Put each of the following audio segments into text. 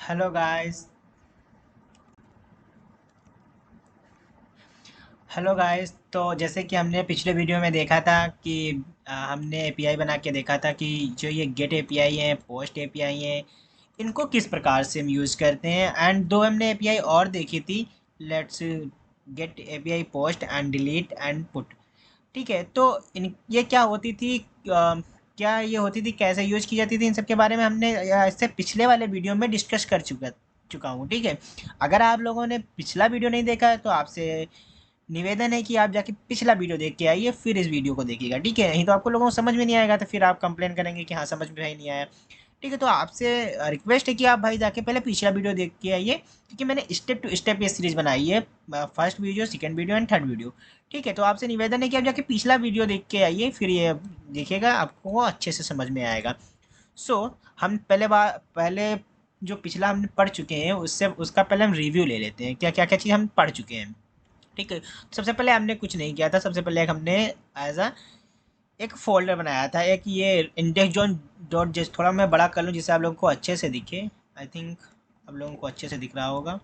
Hello guys. तो जैसे कि हमने पिछले वीडियो में देखा था कि हमने एपीआई बना के देखा था कि जो ये गेट एपीआई है, पोस्ट एपीआई है, इनको किस प्रकार से हम यूज़ करते हैं। एंड दो हमने एपीआई और देखी थी, let's get API, post and delete and put. ठीक है, तो इन ये क्या होती थी, क्या ये होती थी, कैसे यूज़ की जाती थी, इन सब के बारे में हमने इससे पिछले वाले वीडियो में डिस्कस कर चुका चुका हूँ। ठीक है, अगर आप लोगों ने पिछला वीडियो नहीं देखा है तो आपसे निवेदन है कि आप जाके पिछला वीडियो देख के आइए, फिर इस वीडियो को देखिएगा। ठीक है, नहीं तो आपको लोगों को समझ में नहीं आएगा, तो फिर आप कंप्लेन करेंगे कि हाँ समझ में ही नहीं आया। ठीक है, तो आपसे रिक्वेस्ट है कि आप भाई जाके पहले पिछला वीडियो देख के आइए, क्योंकि मैंने स्टेप टू स्टेप ये सीरीज बनाई है, first video, second video and third video. ठीक है, तो आपसे निवेदन है कि आप जाके पिछला वीडियो देख के आइए, फिर ये देखिएगा, आपको वो अच्छे से समझ में आएगा। हम पहले जो पिछला हम पढ़ चुके हैं उससे उसका पहले हम रिव्यू ले लेते हैं, क्या क्या क्या चीज़ हम पढ़ चुके हैं। ठीक है, सबसे पहले हमने कुछ नहीं किया था। सबसे पहले एक हमने एज अ एक फ़ोल्डर बनाया था, एक ये इंडेक्स जोन डॉट जेस। थोड़ा मैं बड़ा कर लूँ जिससे आप लोगों को अच्छे से दिखे। आई थिंक आप लोगों को अच्छे से दिख रहा होगा।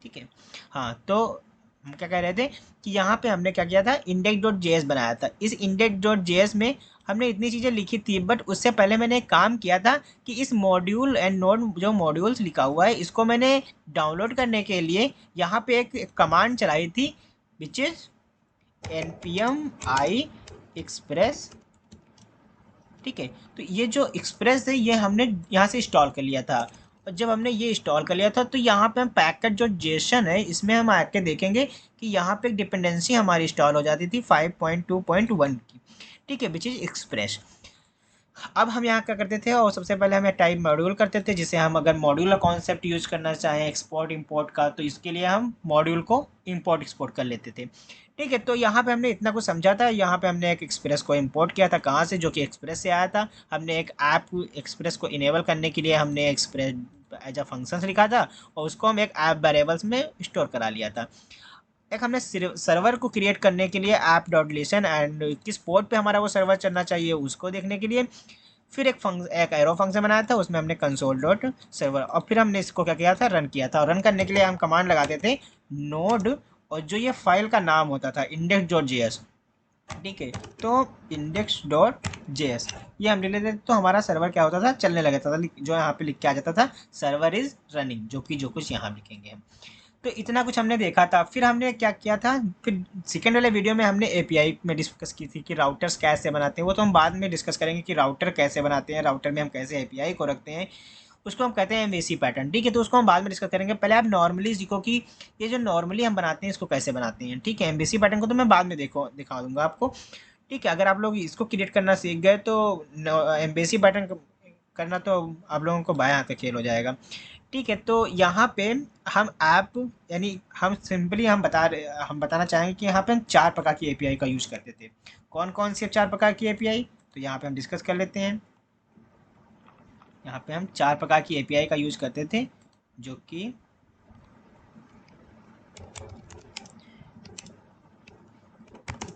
ठीक है, हाँ, तो हम क्या कह रहे थे कि यहाँ पे हमने क्या किया था, इंडेक्स डॉट जेएस बनाया था। इस इंडेक्स डॉट जेएस में हमने इतनी चीज़ें लिखी थी, बट उससे पहले मैंने एक काम किया था कि इस मॉड्यूल एंड नोड जो मॉड्यूल्स लिखा हुआ है, इसको मैंने डाउनलोड करने के लिए यहाँ पे एक कमांड चलाई थी, which is npm i express। ठीक है, तो ये जो एक्सप्रेस है ये हमने यहाँ से इंस्टॉल कर लिया था। और जब हमने ये इंस्टॉल कर लिया था तो यहाँ पे हम पैकेट जो जेसन है इसमें हम आके देखेंगे कि यहाँ पे एक डिपेंडेंसी हमारी इंस्टॉल हो जाती थी 5.2.1 की। ठीक है, विच इज़ एक्सप्रेस। अब हम यहाँ क्या करते थे, और सबसे पहले हमें टाइप मॉड्यूल करते थे, जिसे हम अगर मॉड्यूल का कॉन्सेप्ट यूज़ करना चाहें एक्सपोर्ट इंपोर्ट का, तो इसके लिए हम मॉड्यूल को इंपोर्ट एक्सपोर्ट कर लेते थे। ठीक है, तो यहाँ पे हमने इतना कुछ समझा था। यहाँ पे हमने एक एक्सप्रेस को इंपोर्ट किया था, कहाँ से, जो कि एक्सप्रेस से आया था। हमने एक ऐप एक्सप्रेस को इनेबल करने के लिए हमने एक्सप्रेस एज अ फंक्शंस लिखा था, और उसको हम एक ऐप वेरिएबल्स में स्टोर करा लिया था। एक हमने सर्वर को क्रिएट करने के लिए ऐप डॉट लिसन एंड किस पोर्ट पे हमारा वो सर्वर चलना चाहिए उसको देखने के लिए फिर एक एरो फंक्शन बनाया था, उसमें हमने कंसोल डॉट सर्वर, और फिर हमने इसको क्या किया था, रन किया था। और रन करने के लिए हम कमांड लगाते थे नोड, और जो ये फाइल का नाम होता था इंडेक्स डॉट जे एस। ठीक है, तो इंडेक्स डॉट जे एस ये हम लिख लेते थे, तो हमारा सर्वर क्या होता था, चलने लगा था। जो यहाँ पे लिख के आ जाता था सर्वर इज रनिंग, जो कि जो कुछ यहाँ लिखेंगे हम। तो इतना कुछ हमने देखा था। फिर हमने क्या किया था, फिर सेकेंड वाले वीडियो में हमने एपीआई में डिस्कस की थी कि राउटर्स कैसे बनाते हैं। वो तो हम बाद में डिस्कस करेंगे कि राउटर कैसे बनाते हैं, राउटर में हम कैसे एपीआई को रखते हैं, उसको हम कहते हैं एमवीसी पैटर्न। ठीक है, तो उसको हम बाद में डिस्कस करेंगे। पहले आप नॉर्मली सीखो कि ये जो नॉर्मली हम बनाते हैं इसको कैसे बनाते हैं। ठीक है, एमवीसी पैटर्न को तो मैं बाद में दिखा दूंगा आपको। ठीक है, अगर आप लोग इसको क्रिएट करना सीख गए तो एमबीसी पैटर्न करना तो आप लोगों को बाएं हाथ का खेल हो जाएगा। ठीक है, तो यहाँ पे हम ऐप, यानी हम सिंपली हम बताना चाहेंगे कि यहाँ पे हम चार प्रकार की एपीआई का यूज़ करते थे। कौन कौन सी चार प्रकार की एपीआई, तो यहाँ पे हम डिस्कस कर लेते हैं। यहाँ पे हम चार प्रकार की एपीआई का यूज़ करते थे, जो कि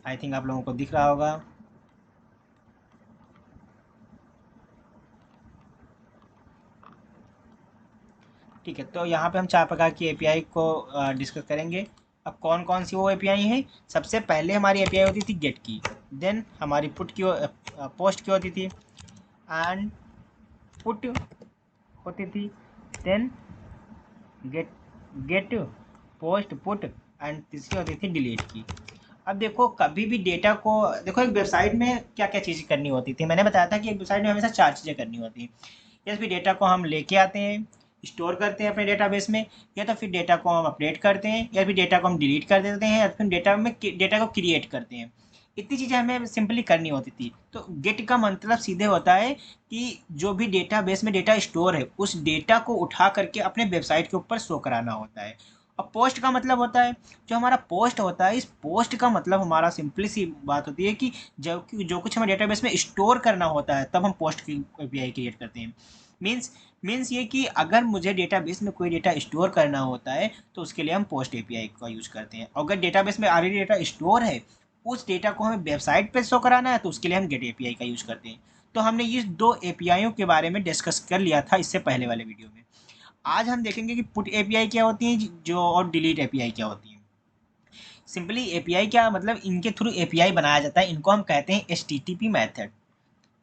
आई थिंक आप लोगों को दिख रहा होगा। ठीक है, तो यहाँ पे हम चार प्रकार की एपीआई को डिस्कस करेंगे। अब कौन कौन सी वो एपीआई हैं, सबसे पहले हमारी एपीआई होती थी गेट की, देन हमारी पोस्ट की होती थी, एंड पुट होती थी, then get get post put, and तीसरी होती थी डिलीट की। अब देखो, कभी भी डेटा को देखो, एक वेबसाइट में क्या क्या चीज़ें करनी होती थी, मैंने बताया था कि एक वेबसाइट में हमेशा चार चीज़ें करनी होती हैं। या फिर डेटा को हम लेके आते हैं, स्टोर करते हैं अपने डेटाबेस में, या तो फिर डेटा को हम अपडेट करते हैं, या फिर डेटा को हम डिलीट कर देते हैं, या फिर डेटा को क्रिएट करते हैं। इतनी चीज़ें हमें सिंपली करनी होती थी। तो गेट का मतलब सीधे होता है कि जो भी डेटाबेस में डेटा स्टोर है उस डेटा को उठा करके अपने वेबसाइट के ऊपर शो कराना होता है। और पोस्ट का मतलब होता है, जो हमारा पोस्ट होता है, इस पोस्ट का मतलब हमारा सिंपली सी बात होती है कि जो कुछ हमें डेटाबेस में स्टोर करना होता है तब हम पोस्ट की एपीआई क्रिएट करते हैं। मीन्स मीन्स ये कि अगर मुझे डेटाबेस में कोई डेटा स्टोर करना होता है तो उसके लिए हम पोस्ट एपीआई का यूज़ करते हैं। अगर डेटाबेस में ऑलरेडी डेटा स्टोर है, उस डेटा को हमें वेबसाइट पे शो कराना है, तो उसके लिए हम गेट एपीआई का यूज़ करते हैं। तो हमने इस दो एपीआईओं के बारे में डिस्कस कर लिया था इससे पहले वाले वीडियो में। आज हम देखेंगे कि पुट एपीआई क्या होती है जो और डिलीट एपीआई क्या होती है। सिंपली एपीआई क्या मतलब, इनके थ्रू एपीआई बनाया जाता है, इनको हम कहते हैं एचटीटीपी मेथड।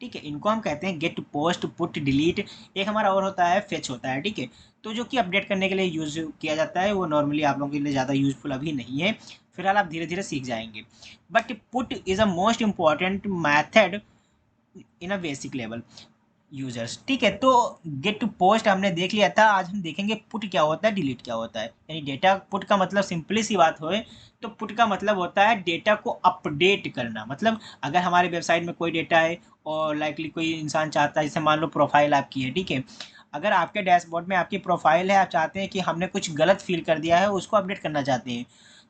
ठीक है, इनको हम कहते हैं गेट, पोस्ट, पुट, डिलीट। एक हमारा और होता है फेच होता है। ठीक है, तो जो कि अपडेट करने के लिए यूज किया जाता है, वो नॉर्मली आप लोगों के लिए ज़्यादा यूजफुल अभी नहीं है, फिलहाल आप धीरे धीरे सीख जाएंगे। But put is a most important method in a basic level users. ठीक है, तो गेट टू पोस्ट हमने देख लिया था। आज हम देखेंगे पुट क्या होता है, डिलीट क्या होता है। यानी डेटा पुट का मतलब सिंपली सी बात होए तो पुट का मतलब होता है डेटा को अपडेट करना। मतलब अगर हमारे वेबसाइट में कोई डेटा है और लाइकली कोई इंसान चाहता है, जैसे मान लो प्रोफाइल आपकी है, ठीक है, अगर आपके डैशबोर्ड में आपकी प्रोफाइल है, आप चाहते हैं कि हमने कुछ गलत फिल कर दिया है, उसको अपडेट करना चाहते हैं,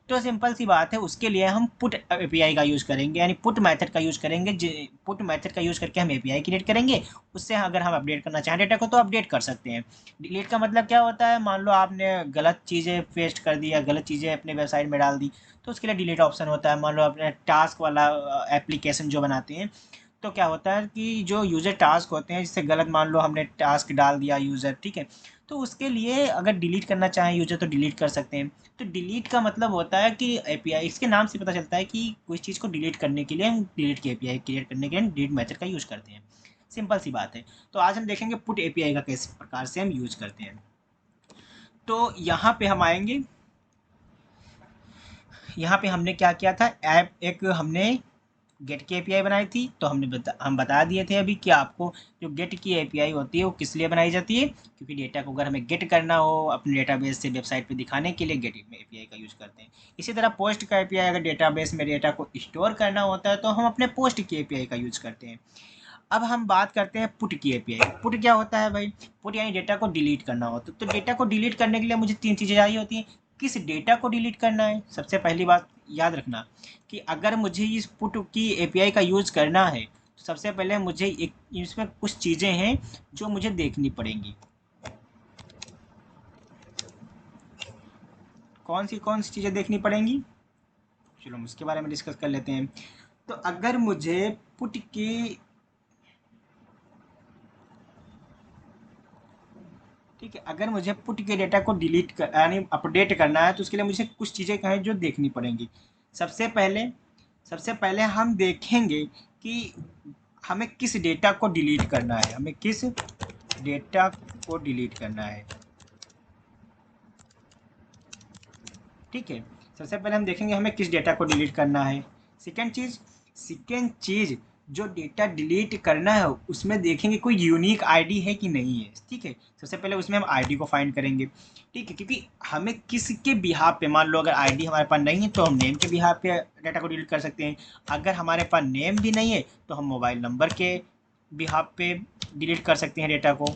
तो सिंपल सी बात है, उसके लिए हम पुट एपीआई का यूज़ करेंगे, यानी पुट मेथड का यूज़ करेंगे। पुट मेथड का यूज़ करके हम एपीआई क्रिएट करेंगे। उससे अगर हम अपडेट करना चाहें डेटा को तो अपडेट कर सकते हैं। डिलीट का मतलब क्या होता है, मान लो आपने गलत चीज़ें पेस्ट कर दी या गलत चीज़ें अपने वेबसाइट में डाल दी, तो उसके लिए डिलीट ऑप्शन होता है। मान लो अपने टास्क वाला एप्लीकेशन जो बनाते हैं, तो क्या होता है कि जो यूज़र टास्क होते हैं, जिससे गलत मान लो हमने टास्क डाल दिया यूज़र, ठीक है, तो उसके लिए अगर डिलीट करना चाहें यूज़र तो डिलीट कर सकते हैं। तो डिलीट का मतलब होता है कि एपीआई, इसके नाम से पता चलता है कि कोई चीज़ को डिलीट करने के लिए हम डिलीट की एपीआई क्रिएट करने के लिए डिलीट मेथड का यूज़ करते हैं। सिंपल सी बात है। तो आज हम देखेंगे पुट एपीआई का किस प्रकार से हम यूज़ करते हैं। तो यहाँ पे हम आएंगे, यहाँ पे हमने क्या किया था, ऐप एक हमने गेट की एपीआई बनाई थी। तो हम बता दिए थे अभी कि आपको जो गेट की एपीआई होती है वो किस लिए बनाई जाती है, क्योंकि डेटा को अगर हमें गेट करना हो अपने डेटाबेस से वेबसाइट पे दिखाने के लिए गेट एपीआई का यूज़ करते हैं। इसी तरह पोस्ट का एपीआई, अगर डेटाबेस में डेटा को स्टोर करना होता है तो हम अपने पोस्ट की एपीआई का यूज़ करते हैं। अब हम बात करते हैं पुट की एपीआई। पुट क्या होता है भाई, पुट यानी डेटा को डिलीट करना होता है। तो डेटा को डिलीट करने के लिए मुझे तीन चीज़ें चाहिए होती हैं। किस डेटा को डिलीट करना है, सबसे पहली बात याद रखना कि अगर मुझे इस पुट की एपीआई का यूज़ करना है तो सबसे पहले मुझे एक इसमें कुछ चीज़ें हैं जो मुझे देखनी पड़ेंगी। कौन सी चीज़ें देखनी पड़ेंगी, चलो हम उसके बारे में डिस्कस कर लेते हैं। तो अगर मुझे पुट की, ठीक है, अगर मुझे पुट के डेटा को डिलीट कर यानी अपडेट करना है तो उसके लिए मुझे कुछ चीज़ें कहें जो देखनी पड़ेंगी। सबसे पहले सबसे पहले हम देखेंगे कि हमें किस डेटा को डिलीट करना है, हमें किस डेटा को डिलीट करना है। ठीक है, सबसे पहले हम देखेंगे हमें किस डेटा को डिलीट करना है। सेकेंड चीज़ जो डेटा डिलीट करना है उसमें देखेंगे कोई यूनिक आईडी है कि नहीं है। ठीक है, सबसे पहले उसमें हम आईडी को फाइंड करेंगे। ठीक है, क्योंकि हमें किसके बिहाफ पे, मान लो अगर आईडी हमारे पास नहीं है तो हम नेम के बिहाफ पे डेटा को डिलीट कर सकते हैं। अगर हमारे पास नेम भी नहीं है तो हम मोबाइल नंबर के बिहाफ पे डिलीट कर सकते हैं डेटा को।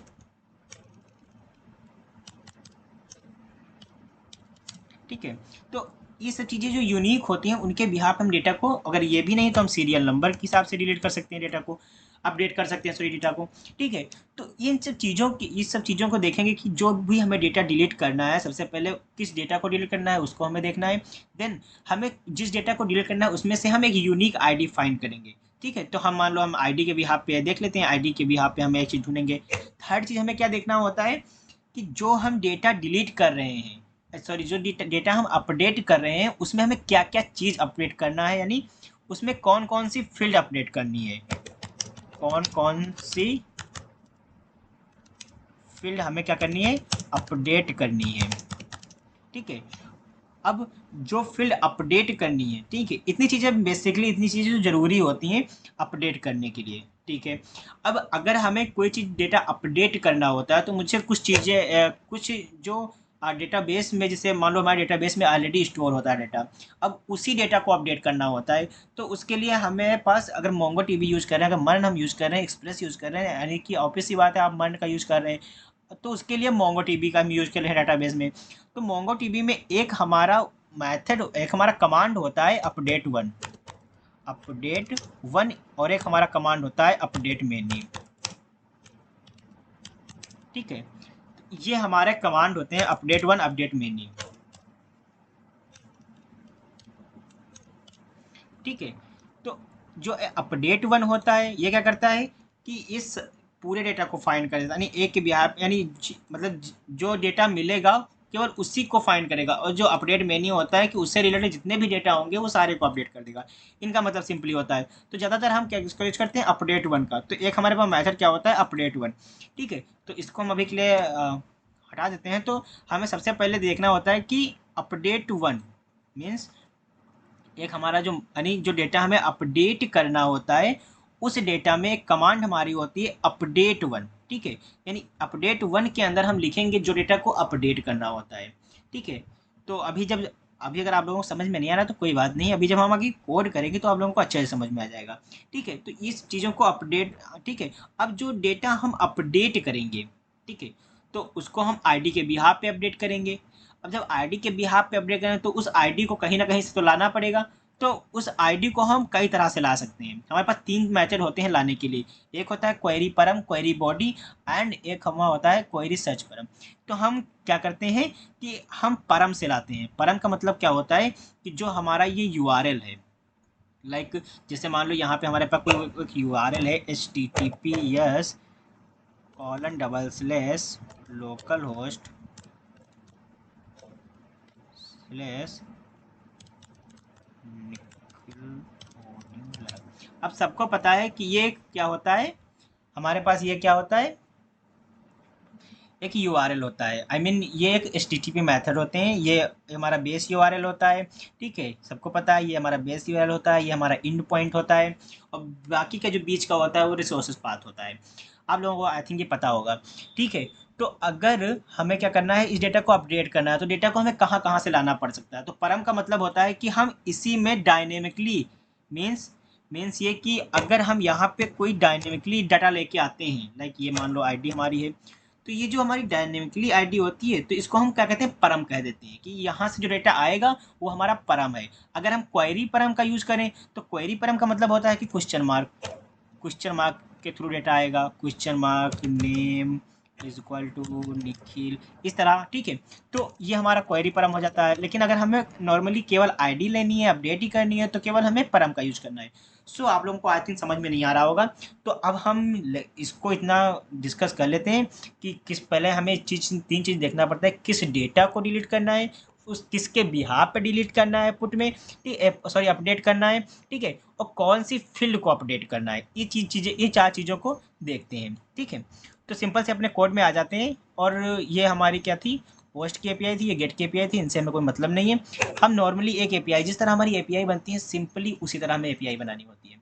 ठीक है, तो ये सब चीज़ें जो यूनिक होती हैं उनके बिहाफ हम डेटा को, अगर ये भी नहीं तो हम सीरियल नंबर के हिसाब से डिलीट कर सकते हैं डेटा को, अपडेट कर सकते हैं सॉरी डेटा को। ठीक है, तो इस सब चीज़ों को देखेंगे कि जो भी हमें डेटा डिलीट करना है, सबसे पहले किस डेटा को डिलीट करना है उसको हमें देखना है। देन हमें जिस डेटा को डिलीट करना है उसमें से हम एक यूनिक आईडी फाइंड करेंगे। ठीक है, तो हम मान लो हम आईडी के बिहाफ पे देख लेते हैं, आईडी के बिहाफ पे हम एक चीज़ ढूंढेंगे। थर्ड चीज़ हमें क्या देखना होता है कि जो हम डेटा डिलीट कर रहे हैं, सॉरी जो डेटा हम अपडेट कर रहे हैं उसमें हमें क्या क्या चीज़ अपडेट करना है, यानी उसमें कौन कौन सी फील्ड अपडेट करनी है, कौन कौन सी फील्ड हमें क्या करनी है, अपडेट करनी है। ठीक है, अब जो फील्ड अपडेट करनी है, ठीक है, इतनी चीज़ें बेसिकली, इतनी चीज़ें जो ज़रूरी होती हैं अपडेट करने के लिए। ठीक है, अब अगर हमें कोई चीज़ डेटा अपडेट करना होता है तो मुझे कुछ चीज़ें कुछ जो डेटाबेस में, जैसे मान लो हमारे डेटाबेस में ऑलरेडी स्टोर होता है डेटा, अब उसी डेटा को अपडेट करना होता है। तो उसके लिए हमें पास अगर मोंगो टीबी यूज़ कर रहे हैं, अगर मर्न हम यूज़ कर रहे हैं, एक्सप्रेस यूज़ कर रहे हैं, यानी कि ऑब्वियस सी बात है आप मर्न का यूज़ कर रहे हैं, तो उसके लिए मोंगो टीबी का हम यूज़ कर रहे हैं डेटाबेस में। तो मोंगो टीबी में एक हमारा मेथड, एक हमारा कमांड होता है अपडेट वन, और एक हमारा कमांड होता है अपडेट मेन्यू। ठीक है, ये हमारे कमांड होते हैं अपडेट वन, अपडेट मेन्यू। ठीक है, तो जो अपडेट वन होता है ये क्या करता है कि इस पूरे डेटा को फाइंड कर देता है, यानी एक के बिहार यानी मतलब जो डेटा मिलेगा केवल उसी को फाइंड करेगा, और जो अपडेट मेन्यू होता है कि उससे रिलेटेड जितने भी डेटा होंगे वो सारे को अपडेट कर देगा। इनका मतलब सिंपली होता है। तो ज़्यादातर हम क्या यूज करते हैं अपडेट वन का। तो एक हमारे पास मेथड क्या होता है अपडेट वन, ठीक है। तो इसको हम अभी के लिए हटा देते हैं। तो हमें सबसे पहले देखना होता है कि अपडेट वन मीन्स एक हमारा जो यानी जो डेटा हमें अपडेट करना होता है उस डेटा में एक कमांड हमारी होती है अपडेट वन, ठीक है। यानी अपडेट वन के अंदर हम लिखेंगे जो डेटा को अपडेट करना होता है, ठीक है। तो अभी अगर आप लोगों को समझ में नहीं आ रहा तो कोई बात नहीं, अभी जब हम आगे कोड करेंगे तो आप लोगों को अच्छे से समझ में आ जाएगा, ठीक है। तो इस चीज़ों को अपडेट, ठीक है। अब जो डेटा हम अपडेट करेंगे, ठीक है, तो उसको हम आईडी के बिहाफ पे अपडेट करेंगे। अब जब आईडी के बिहाफ पे अपडेट करें तो उस आईडी को कहीं ना कहीं से तो लाना पड़ेगा। तो उस आईडी को हम कई तरह से ला सकते हैं। हमारे पास 3 मेथड होते हैं लाने के लिए। एक होता है क्वेरी परम, क्वेरी बॉडी एंड एक हमारा होता है क्वेरी सर्च परम। तो हम क्या करते हैं कि हम परम से लाते हैं। परम का मतलब क्या होता है कि जो हमारा ये यूआरएल है, लाइक जैसे मान लो यहाँ पे हमारे पास कोई एक यूआरएल है https colon double slash local host slash अब सबको पता है कि ये क्या होता है। हमारे पास ये क्या होता है, एक यूआरएल होता है। आई मीन ये एक एचटीटीपी मेथड होते हैं। ये हमारा बेस यूआरएल होता है, ठीक है। सबको पता है ये हमारा बेस यूआरएल होता है, ये हमारा इंड पॉइंट होता है, और बाकी का जो बीच का होता है वो रिसोर्सेज पाथ होता है। आप लोगों को आई थिंक ये पता होगा, ठीक है। तो अगर हमें क्या करना है, इस डेटा को अपडेट करना है तो डेटा को हमें कहाँ कहाँ से लाना पड़ सकता है। तो परम का मतलब होता है कि हम इसी में डायनेमिकली मीन्स मीन्स ये कि अगर हम यहाँ पे कोई डायनेमिकली डाटा लेके आते हैं, लाइक ये मान लो आईडी हमारी है, तो ये जो हमारी डायनेमिकली आईडी होती है तो इसको हम क्या कहते हैं परम कह देते हैं कि यहाँ से जो डेटा आएगा वो हमारा परम है। अगर हम क्वेरी परम का यूज़ करें तो क्वेरी परम का मतलब होता है कि क्वेश्चन मार्क के थ्रू डेटा आएगा, question mark name is equal to Nikhil, इस तरह, ठीक है। तो ये हमारा क्वेरी परम हो जाता है। लेकिन अगर हमें नॉर्मली केवल आईडी लेनी है, अपडेट ही करनी है, तो केवल हमें परम का यूज़ करना है। सो आप लोगों को आई थिंक समझ में नहीं आ रहा होगा। तो अब हम इसको इतना डिस्कस कर लेते हैं कि किस पहले हमें तीन चीज़ देखना पड़ता है। किस डेटा को डिलीट करना है, उस किसके बिहाफ पे डिलीट करना है पुट में, सॉरी अपडेट करना है, ठीक है, और कौन सी फील्ड को अपडेट करना है। ये चार चीज़ों को देखते हैं, ठीक है। तो सिंपल से अपने कोड में आ जाते हैं। और ये हमारी क्या थी, पोस्ट की एपीआई थी, ये गेट की एपीआई थी, इनसे हमें कोई मतलब नहीं है। हम नॉर्मली एक एपीआई जिस तरह हमारी एपीआई बनती है सिंपली उसी तरह हमें एपीआई बनानी होती है।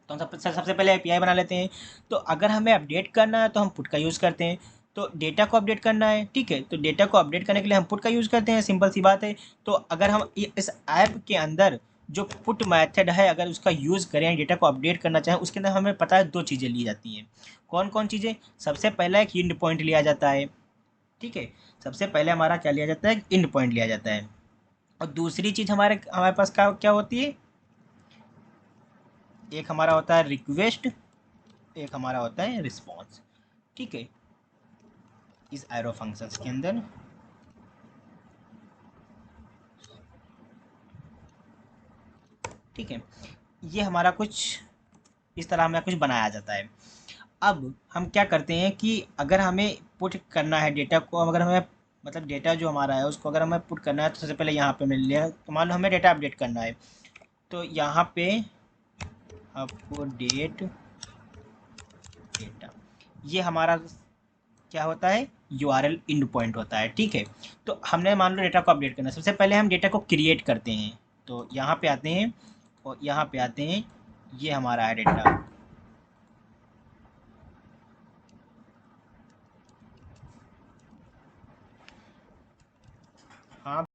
तो हम सबसे पहले एपीआई बना लेते हैं। तो अगर हमें अपडेट करना है तो हम पुट का यूज़ करते हैं। तो डेटा को अपडेट करना है, ठीक है, तो डेटा को अपडेट करने के लिए हम पुट का यूज़ करते हैं, सिंपल सी बात है। तो अगर हम इस ऐप के अंदर जो पुट मेथड है अगर उसका यूज़ करें, डेटा को अपडेट करना चाहें, उसके अंदर हमें पता है 2 चीज़ें ली जाती हैं। कौन कौन चीज़ें, सबसे पहला एक इंड पॉइंट लिया जाता है, ठीक है। सबसे पहले हमारा क्या लिया जाता है, इंड पॉइंट लिया जाता है। और दूसरी चीज़ हमारे हमारे पास क्या क्या होती है, एक हमारा होता है रिक्वेस्ट, एक हमारा होता है रिस्पॉन्स, ठीक है, इस एरो फंक्शंस के अंदर। ठीक है, ये हमारा कुछ इस तरह हमें कुछ बनाया जाता है। अब हम क्या करते हैं कि अगर हमें पुट करना है डेटा को, अगर हमें मतलब डेटा जो हमारा है उसको अगर हमें पुट करना है तो सबसे पहले यहाँ पे मिल लिया। तो मान लो हमें डेटा अपडेट करना है, तो यहाँ पे अपडेट डेटा, ये हमारा क्या होता है, यूआरएल इंड पॉइंट होता है, ठीक है। तो हमने मान लो डेटा को अपडेट करना है, सबसे पहले हम डेटा को क्रिएट करते हैं। तो यहाँ पे आते हैं और यहाँ पे आते हैं, ये हमारा है डेटा। हाँ।